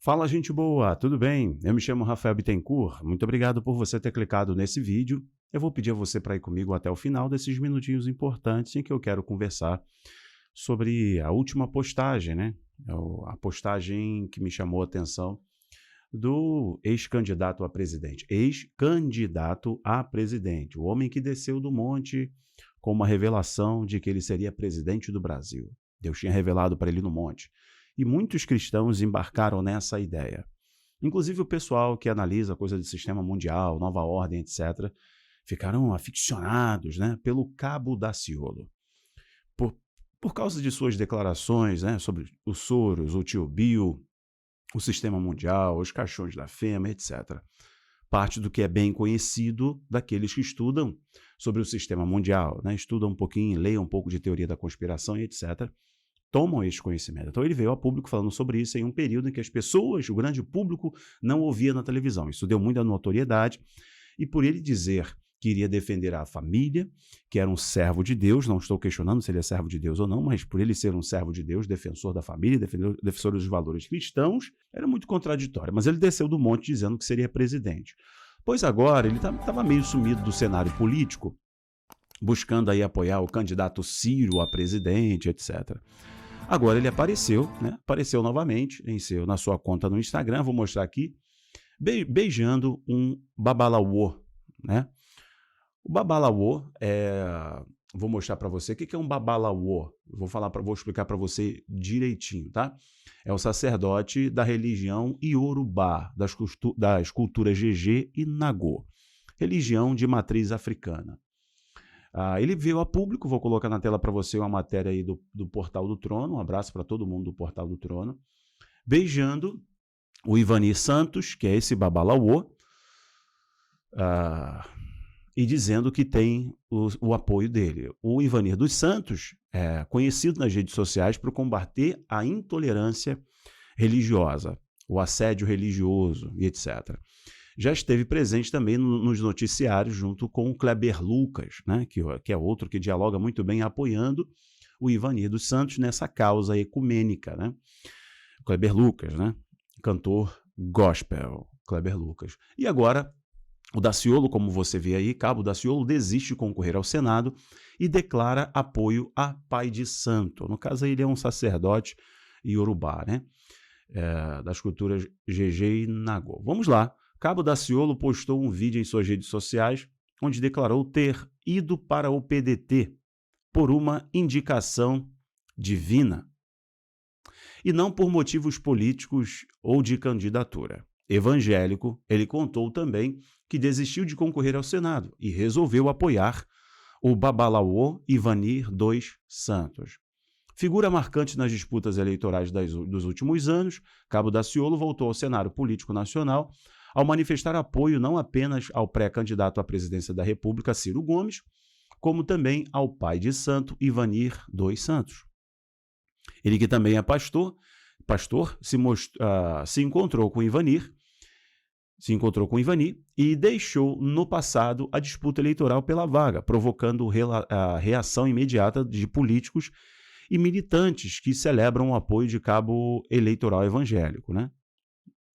Fala, gente boa, tudo bem? Eu me chamo Rafael Bittencourt. Muito obrigado por você ter clicado nesse vídeo. Eu vou pedir a você para ir comigo até o final desses minutinhos importantes em que eu quero conversar sobre a última postagem, né? A postagem que me chamou a atenção do ex-candidato a presidente. Ex-candidato a presidente, o homem que desceu do monte com uma revelação de que ele seria presidente do Brasil. Deus tinha revelado para ele no monte. E muitos cristãos embarcaram nessa ideia. Inclusive o pessoal que analisa coisa de sistema mundial, nova ordem, etc., ficaram aficionados, né, pelo Cabo Daciolo. Por, por causa de suas declarações, né, sobre o Soros, o tio Bill, o sistema mundial, os caixões da fema, etc. Parte do que é bem conhecido daqueles que estudam sobre o sistema mundial, né, estudam um pouquinho, leiam um pouco de teoria da conspiração e etc., tomam este conhecimento. Então ele veio a público falando sobre isso em um período em que as pessoas, o grande público, não ouvia na televisão. Isso deu muita notoriedade e por ele dizer que iria defender a família, que era um servo de Deus, não estou questionando se ele é servo de Deus ou não, mas por ele ser um servo de Deus, defensor da família, defensor dos valores cristãos, era muito contraditório. Mas ele desceu do monte dizendo que seria presidente. Pois agora ele estava meio sumido do cenário político, buscando aí apoiar o candidato Ciro a presidente, etc. Agora ele apareceu, né? Apareceu novamente na sua conta no Instagram, vou mostrar aqui, beijando um babalawô, né? O babalawô vou mostrar para você o que é um babalawô. Vou explicar para você direitinho, tá? É o sacerdote da religião Iorubá, das culturas Jeje e Nagô, religião de matriz africana. Ele veio a público, vou colocar na tela para você uma matéria aí do Portal do Trono, um abraço para todo mundo do Portal do Trono, beijando o Ivanir Santos, que é esse babalawô, e dizendo que tem o apoio dele. O Ivanir dos Santos é conhecido nas redes sociais por combater a intolerância religiosa, o assédio religioso e etc. Já esteve presente também nos noticiários junto com o Kleber Lucas, né, que é outro que dialoga muito bem apoiando o Ivanir dos Santos nessa causa ecumênica, né? Kleber Lucas, né, cantor gospel, Kleber Lucas. E agora o Daciolo, como você vê aí, Cabo Daciolo desiste de concorrer ao Senado e declara apoio a pai de santo. No caso ele é um sacerdote iorubá, né, das culturas Jeje e Nagô. Vamos lá. Cabo Daciolo postou um vídeo em suas redes sociais onde declarou ter ido para o PDT por uma indicação divina e não por motivos políticos ou de candidatura. Evangélico, ele contou também que desistiu de concorrer ao Senado e resolveu apoiar o babalawô Ivanir dos Santos. Figura marcante nas disputas eleitorais dos últimos anos, Cabo Daciolo voltou ao cenário político nacional ao manifestar apoio não apenas ao pré-candidato à presidência da República, Ciro Gomes, como também ao pai de santo, Ivanir dos Santos. Ele que também é pastor se encontrou com Ivanir e deixou no passado a disputa eleitoral pela vaga, provocando a reação imediata de políticos e militantes que celebram o apoio de cabo eleitoral evangélico, né?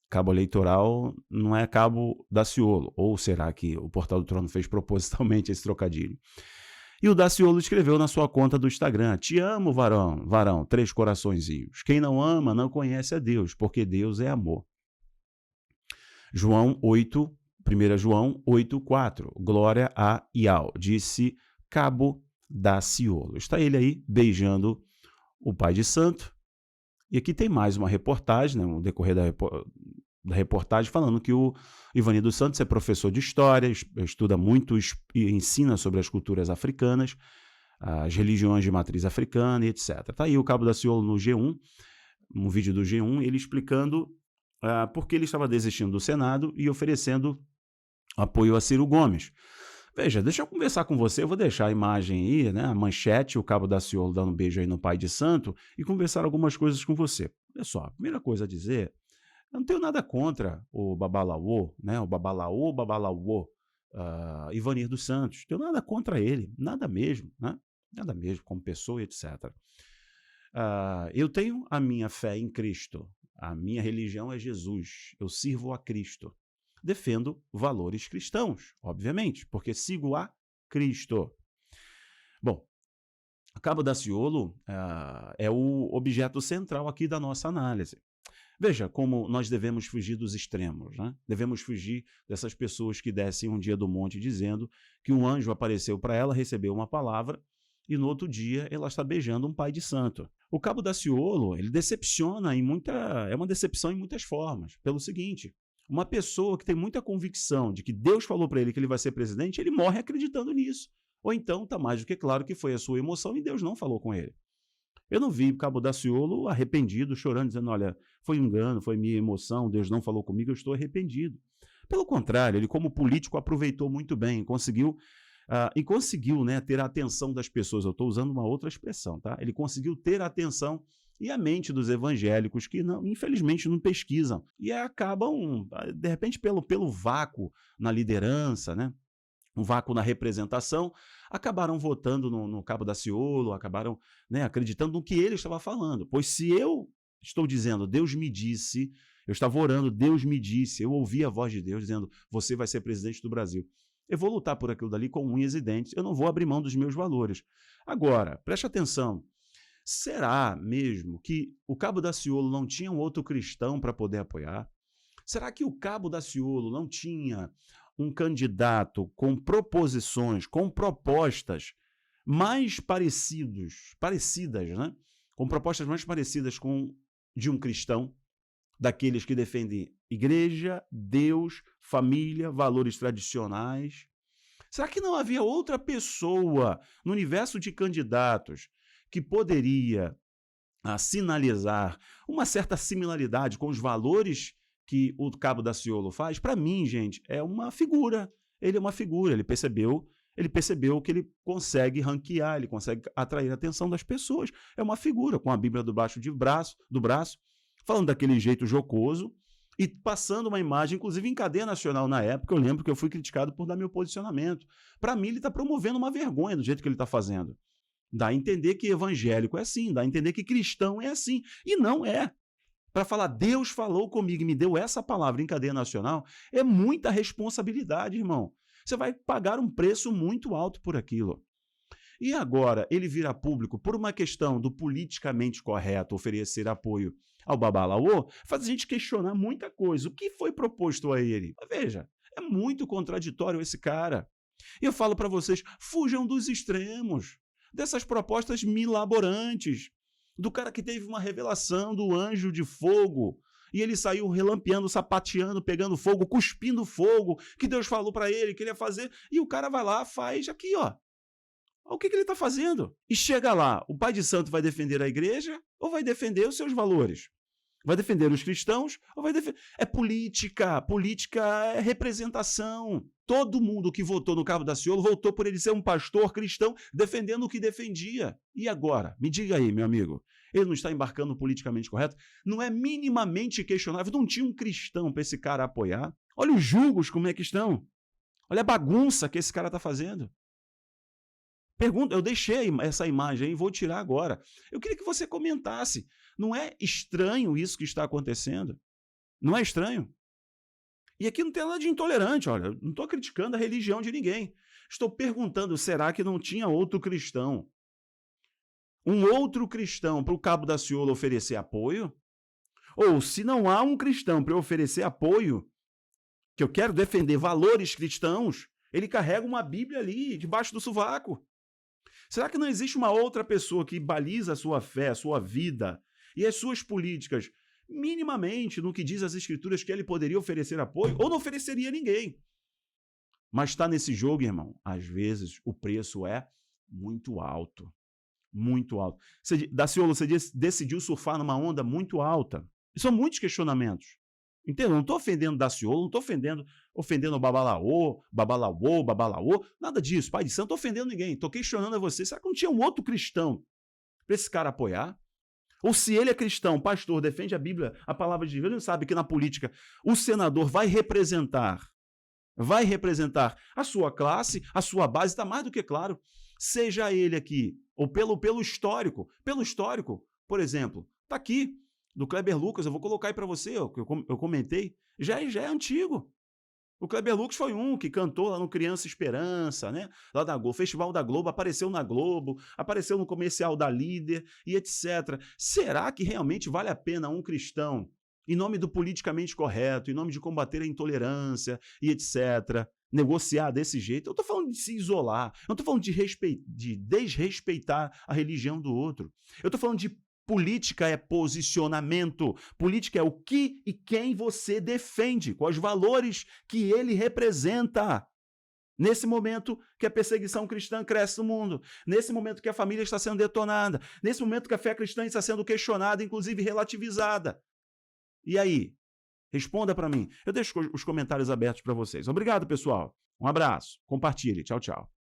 Cabo eleitoral não é Cabo Daciolo, ou será que o Portal do Trono fez propositalmente esse trocadilho? E o Daciolo escreveu na sua conta do Instagram: te amo, varão, 3 coraçõezinhos. Quem não ama não conhece a Deus, porque Deus é amor. 1 João 8,4, glória a Iau, disse Cabo Daciolo. Está ele aí beijando o pai de santo. E aqui tem mais uma reportagem, né, no decorrer da reportagem, falando que o Ivanir dos Santos é professor de história, estuda muito e ensina sobre as culturas africanas, as religiões de matriz africana e etc. Está aí o Cabo Daciolo no G1, um vídeo do G1, ele explicando por que ele estava desistindo do Senado e oferecendo apoio a Ciro Gomes. Veja, deixa eu conversar com você, eu vou deixar a imagem aí, né, a manchete, o Cabo Daciolo dando um beijo aí no pai de santo e conversar algumas coisas com você. Olha só, a primeira coisa a dizer, eu não tenho nada contra o babalawô, né, o babalawô, Ivanir dos Santos, não tenho nada contra ele, nada mesmo, né, nada mesmo, como pessoa, etc. Eu tenho a minha fé em Cristo, a minha religião é Jesus, eu sirvo a Cristo. Defendo valores cristãos, obviamente, porque sigo a Cristo. Bom, Cabo Daciolo é o objeto central aqui da nossa análise. Veja como nós devemos fugir dos extremos, né? Devemos fugir dessas pessoas que descem um dia do monte dizendo que um anjo apareceu para ela, recebeu uma palavra e no outro dia ela está beijando um pai de santo. O Cabo Daciolo, ele decepciona é uma decepção em muitas formas, pelo seguinte: uma pessoa que tem muita convicção de que Deus falou para ele que ele vai ser presidente, ele morre acreditando nisso. Ou então está mais do que claro que foi a sua emoção e Deus não falou com ele. Eu não vi Cabo Daciolo arrependido, chorando, dizendo, olha, foi um engano, foi minha emoção, Deus não falou comigo, eu estou arrependido. Pelo contrário, ele como político aproveitou muito bem, conseguiu né, ter a atenção das pessoas. Eu estou usando uma outra expressão, tá? Ele conseguiu ter a atenção e a mente dos evangélicos que, não, infelizmente, não pesquisam. E acabam, de repente, pelo vácuo na liderança, né? Um vácuo na representação, acabaram votando no Cabo Daciolo, acabaram, né, acreditando no que ele estava falando. Pois se eu estou dizendo, Deus me disse, eu estava orando, Deus me disse, eu ouvi a voz de Deus dizendo, você vai ser presidente do Brasil. Eu vou lutar por aquilo dali com unhas e dentes, eu não vou abrir mão dos meus valores. Agora, preste atenção, será mesmo que o Cabo Daciolo não tinha um outro cristão para poder apoiar? Será que o Cabo Daciolo não tinha um candidato com proposições, com propostas mais parecidas, né? Com propostas mais parecidas com de um cristão, daqueles que defendem igreja, Deus, família, valores tradicionais? Será que não havia outra pessoa no universo de candidatos que poderia sinalizar uma certa similaridade com os valores que o Cabo Daciolo faz? Para mim, gente, é uma figura. Ele é uma figura, ele percebeu que ele consegue ranquear, ele consegue atrair a atenção das pessoas. É uma figura, com a Bíblia debaixo do braço, falando daquele jeito jocoso e passando uma imagem, inclusive em cadeia nacional na época. Eu lembro que eu fui criticado por dar meu posicionamento. Para mim, ele está promovendo uma vergonha do jeito que ele está fazendo. Dá a entender que evangélico é assim, dá a entender que cristão é assim. E não é. Para falar, Deus falou comigo e me deu essa palavra em cadeia nacional, é muita responsabilidade, irmão. Você vai pagar um preço muito alto por aquilo. E agora, ele vir a público por uma questão do politicamente correto oferecer apoio ao Babalaô, faz a gente questionar muita coisa. O que foi proposto a ele? Veja, é muito contraditório esse cara. E eu falo para vocês, fujam dos extremos, dessas propostas milaborantes, do cara que teve uma revelação do anjo de fogo, e ele saiu relampeando, sapateando, pegando fogo, cuspindo fogo, que Deus falou para ele que ele ia fazer, e o cara vai lá, faz aqui, ó. O que ele está fazendo? E chega lá, o pai de santo vai defender a igreja ou vai defender os seus valores? Vai defender os cristãos ou vai defender... É política, política é representação. Todo mundo que votou no Cabo Daciolo votou por ele ser um pastor cristão defendendo o que defendia. E agora? Me diga aí, meu amigo, ele não está embarcando politicamente correto? Não é minimamente questionável? Não tinha um cristão para esse cara apoiar? Olha os julgos como é que estão. Olha a bagunça que esse cara está fazendo. Pergunta, eu deixei essa imagem e vou tirar agora. Eu queria que você comentasse. Não é estranho isso que está acontecendo? Não é estranho? E aqui não tem nada de intolerante, olha, não estou criticando a religião de ninguém. Estou perguntando, será que não tinha outro cristão? Um outro cristão para o Cabo Daciolo oferecer apoio? Ou se não há um cristão para oferecer apoio, que eu quero defender valores cristãos, ele carrega uma Bíblia ali, debaixo do sovaco. Será que não existe uma outra pessoa que baliza a sua fé, a sua vida e as suas políticas minimamente no que diz as Escrituras que ele poderia oferecer apoio ou não ofereceria a ninguém? Mas está nesse jogo, irmão, às vezes o preço é muito alto. Muito alto. Daciolo, você decidiu surfar numa onda muito alta. E são muitos questionamentos. Entendeu? Não estou ofendendo Daciolo, não estou ofendendo o Babalaô, nada disso. Pai de santo, não estou ofendendo ninguém. Estou questionando a você. Será que não tinha um outro cristão para esse cara apoiar? Ou se ele é cristão, pastor, defende a Bíblia, a palavra de Deus, ele não sabe que na política o senador vai representar a sua classe, a sua base, está mais do que claro. Seja ele aqui, ou pelo histórico, Por exemplo, tá aqui, do Kleber Lucas, eu vou colocar aí para você, ó, que eu comentei, já é antigo. O Kleber Lucas foi um que cantou lá no Criança Esperança, né? Lá da Globo, Festival da Globo, apareceu na Globo, apareceu no comercial da Líder e etc. Será que realmente vale a pena um cristão, em nome do politicamente correto, em nome de combater a intolerância e etc., negociar desse jeito? Eu estou falando de se isolar, eu não estou falando de desrespeitar a religião do outro. Eu estou falando de política é posicionamento. Política é o que e quem você defende, quais valores que ele representa. Nesse momento que a perseguição cristã cresce no mundo, nesse momento que a família está sendo detonada, nesse momento que a fé cristã está sendo questionada, inclusive relativizada. E aí? Responda para mim. Eu deixo os comentários abertos para vocês. Obrigado, pessoal. Um abraço. Compartilhe. Tchau, tchau.